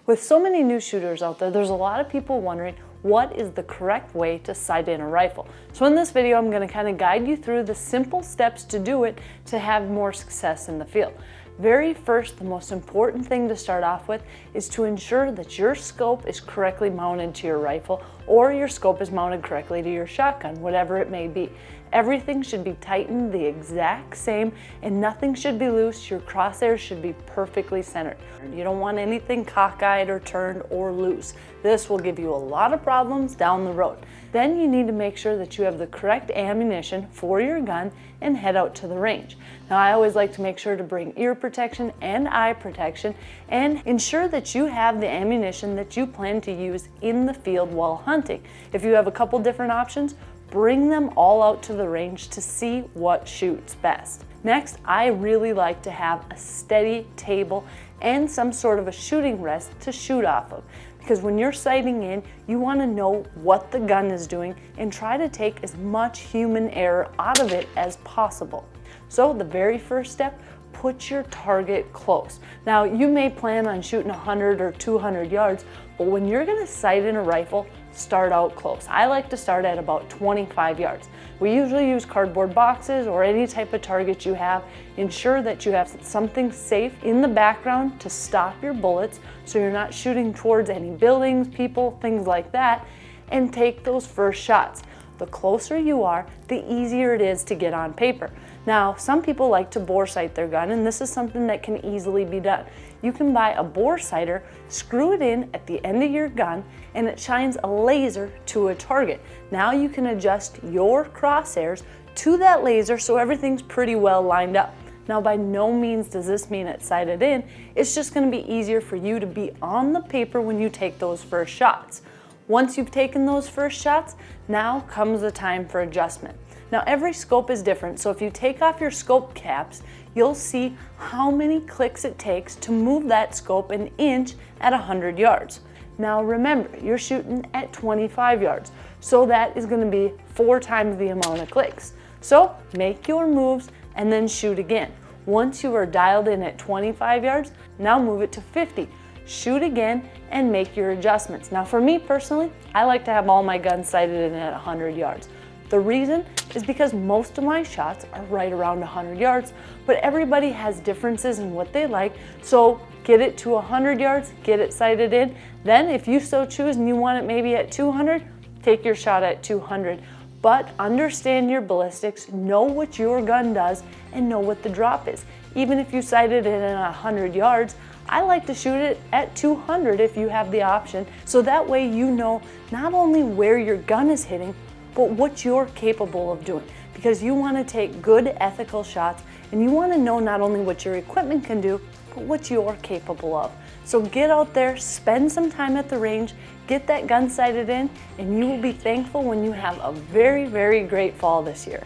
With so many new shooters out there, there's a lot of people wondering what is the correct way to sight in a rifle. So in this video, I'm going to kind of guide you through the simple steps to do it to have more success in the field. Very first, the most important thing to start off with is to ensure that your scope is correctly mounted to your rifle, or your scope is mounted correctly to your shotgun, whatever it may be. Everything should be tightened the exact same and nothing should be loose. Your crosshairs should be perfectly centered. You don't want anything cockeyed or turned or loose. This will give you a lot of problems down the road. Then you need to make sure that you have the correct ammunition for your gun and head out to the range. Now, I always like to make sure to bring ear protection and eye protection and ensure that you have the ammunition that you plan to use in the field while hunting. If you have a couple different options, bring them all out to the range to see what shoots best. Next, I really like to have a steady table and some sort of a shooting rest to shoot off of. Because when you're sighting in, you want to know what the gun is doing and try to take as much human error out of it as possible. So the very first step, put your target close. Now, you may plan on shooting 100 or 200 yards, but when you're going to sight in a rifle, start out close. I like to start at about 25 yards. We usually use cardboard boxes or any type of target you have. Ensure that you have something safe in the background to stop your bullets so you're not shooting towards any buildings, people, things like that, and take those first shots. The closer you are, the easier it is to get on paper. Now, some people like to bore sight their gun, and this is something that can easily be done. You can buy a bore sighter, screw it in at the end of your gun, and it shines a laser to a target. Now you can adjust your crosshairs to that laser so everything's pretty well lined up. Now, by no means does this mean it's sighted in. It's just going to be easier for you to be on the paper when you take those first shots. Once you've taken those first shots, now comes the time for adjustment. Now, every scope is different, so if you take off your scope caps, you'll see how many clicks it takes to move that scope an inch at 100 yards. Now remember, you're shooting at 25 yards, so that is going to be 4 times the amount of clicks. So make your moves and then shoot again. Once you are dialed in at 25 yards, now move it to 50. Shoot again and make your adjustments. Now, for me personally, I like to have all my guns sighted in at 100 yards. The reason is because most of my shots are right around 100 yards, but everybody has differences in what they like. So get it to 100 yards, get it sighted in. Then if you so choose and you want it maybe at 200, take your shot at 200. But understand your ballistics, know what your gun does, and know what the drop is. Even if you sighted it in 100 yards, I like to shoot it at 200 if you have the option. So that way you know not only where your gun is hitting, but what you're capable of doing. Because you want to take good ethical shots and you want to know not only what your equipment can do, but what you're capable of. So get out there, spend some time at the range, get that gun sighted in, and you will be thankful when you have a very, very great fall this year.